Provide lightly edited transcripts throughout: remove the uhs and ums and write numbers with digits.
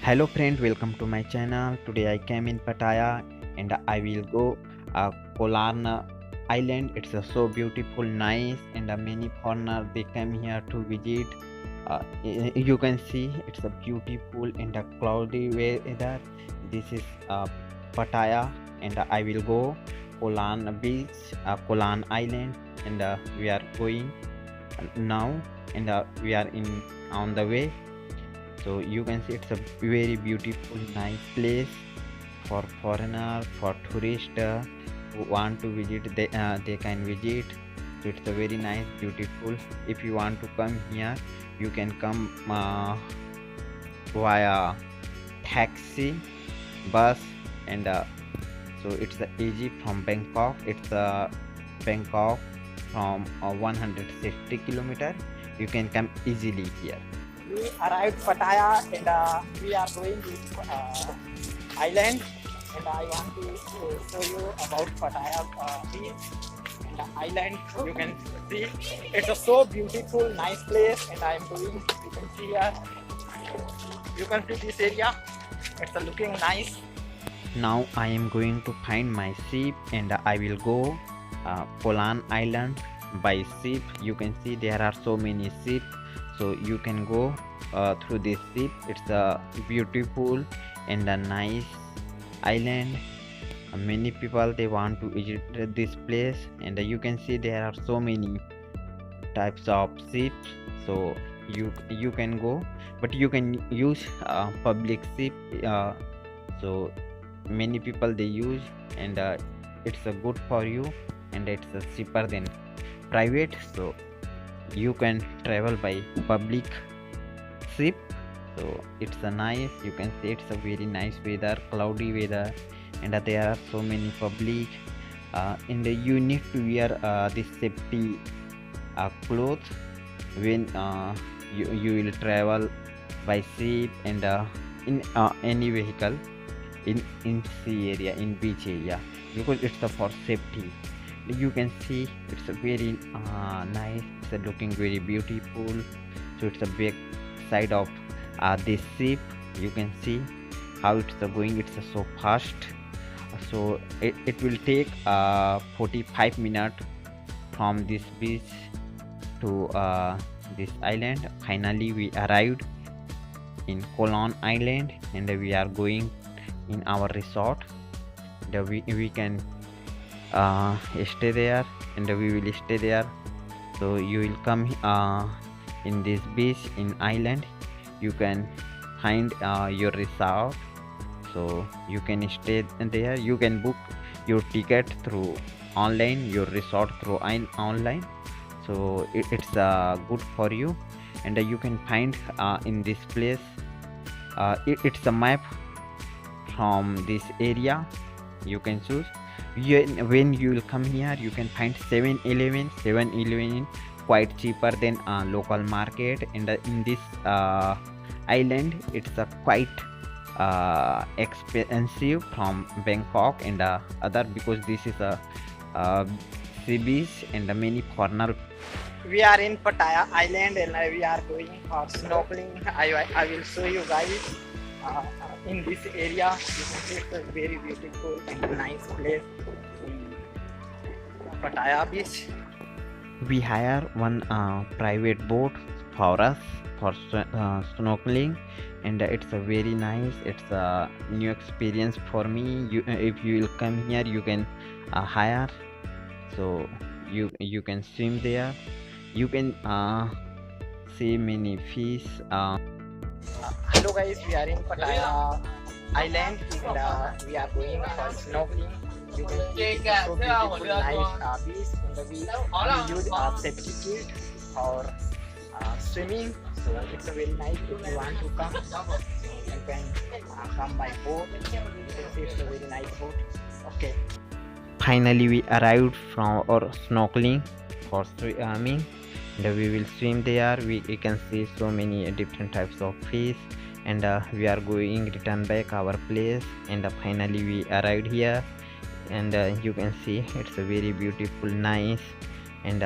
Hello friend, welcome to my channel. Today I came in Pattaya and I will go Kolan Island. It's so beautiful, nice, and many foreigners they come here to visit. You can see it's a beautiful and a cloudy weather. This is Pattaya, and I will go Kolan Beach, Kolan Island, and we are going now, and we are in on the way. So you can see it's a very beautiful nice place for foreigner, for tourist who want to visit. They can visit. So it's a very nice beautiful. If you want to come here, you can come via taxi, bus, and so it's easy from Bangkok. It's Bangkok from 160 kilometer. You can come easily here. We arrived Pattaya, and we are going to island, and I want to show you about Pattaya beach and the island. You can see it's a so beautiful, nice place, and I am doing. You can see here. You can see this area. It's looking nice. Now I am going to find my ship, and I will go Kolan Island by ship. You can see there are so many ships, so you can go through this ship. It's a beautiful and a nice island. Many people they want to visit this place, and you can see there are so many types of ships. So you can go, but you can use public ship. So many people they use, and it's good for you, and it's cheaper than private. So you can travel by public ship. So it's a nice. You can see it's a very nice weather, cloudy weather, and there are so many public. And you need to wear this safety clothes when you will travel by ship, and in any vehicle in sea area, in beach area, because it's for safety. You can see it's a very nice. It's looking very beautiful. So it's a big side of this ship. You can see how it's going. It's so fast. So it will take 45 minutes from this beach to this island. Finally we arrived in Kolan Island, and we are going in our resort. We can stay there, and we will stay there. So you will come in this beach in island. You can find your resort, so you can stay there. You can book your ticket through online, your resort through online. So it's good for you, and you can find in this place. It's a map from this area. You can choose. When you will come here, you can find 7-Eleven quite cheaper than local market, and in this island it's quite expensive from Bangkok and other, because this is a sea beach, and many foreigner. We are in Pattaya Island, and we are going for snorkeling. I will show you guys in this area. You can see it's a very beautiful and nice place in Pattaya beach. We hire one private boat for us for snorkeling, and it's a very nice. It's a new experience for me. If you will come here, you can hire. So you can swim there. You can see many fish. Hello guys, we are in Pattaya Island, and we are going for snorkeling. You can see it's so beautiful, nice beach, and we use safety kit for swimming. So it's a very nice. If you want to come, you can come by boat. You can see it's a very nice boat. Okay. Finally, we arrived from our snorkeling for swimming, and we will swim there. We can see so many different types of fish, and we are going return back our place, and finally we arrived here, and you can see it's a very beautiful, nice, and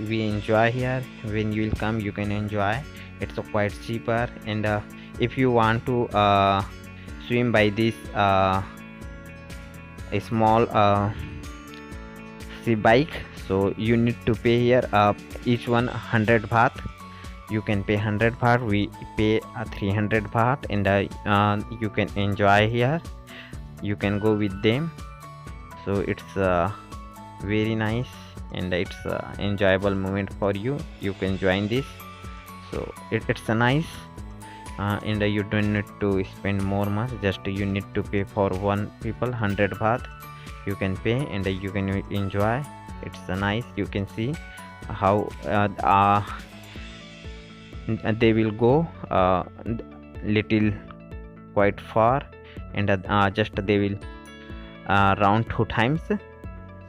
we enjoy here. When you will come, you can enjoy. It's quite cheaper, and if you want to swim by this a small sea bike, so you need to pay here each one 100 baht. You can pay 100 baht, we pay 300 baht, and you can enjoy here. You can go with them, so it's very nice and it's enjoyable moment for you. You can join this, so it's a nice and you don't need to spend more much, just you need to pay for one people 100 baht. You can pay and you can enjoy. It's nice. You can see how they will go little quite far, and just they will round 2 times,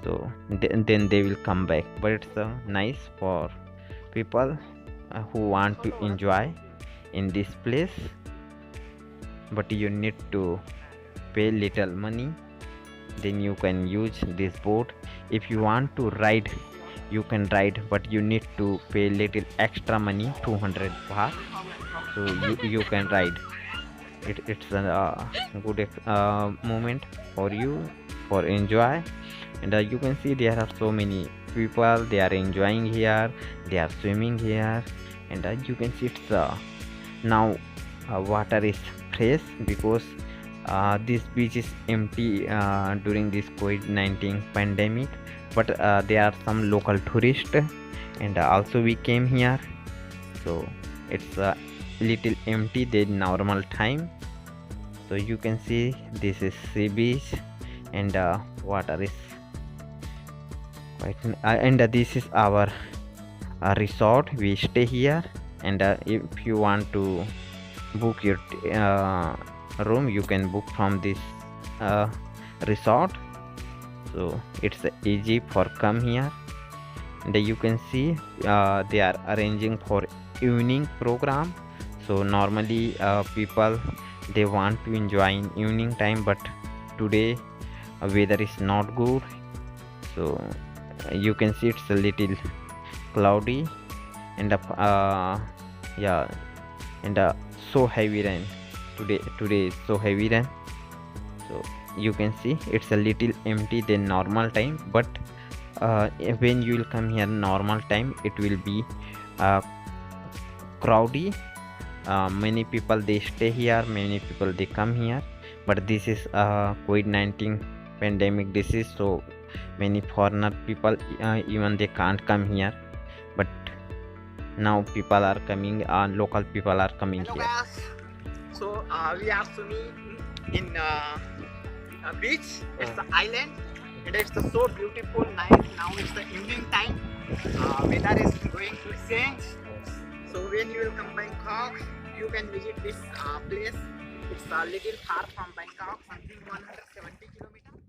so then they will come back. But it's nice for people who want to enjoy in this place, but you need to pay little money, then you can use this boat. If you want to ride, you can ride, but you need to pay little extra money, 200 baht, so you can ride. It's a good moment for you for enjoy. And you can see there are so many people, they are enjoying here, they are swimming here. And you can see it's now water is fresh, because this beach is empty during this COVID-19 pandemic, but there are some local tourists, and also we came here, so it's a little empty than normal time. So you can see this is sea beach, and water is quite and this is our resort. We stay here, and if you want to book your room, you can book from this resort. So it's easy for come here, and you can see they are arranging for evening program. So normally people they want to enjoy in evening time, but today weather is not good, so you can see it's a little cloudy, and yeah, and so heavy rain today is so heavy rain. So you can see it's a little empty than normal time, but when you will come here normal time, it will be crowdy. Many people they stay here, many people they come here, but this is COVID-19 pandemic disease, so many foreigner people even they can't come here, but now people are coming, local people are coming here. So we are swimming in a beach. It's an island, and it's so beautiful, nice. Now it's the evening time. Weather is going to change. So when you will come Bangkok, you can visit this place. It's a little far from Bangkok, something 170 kilometers.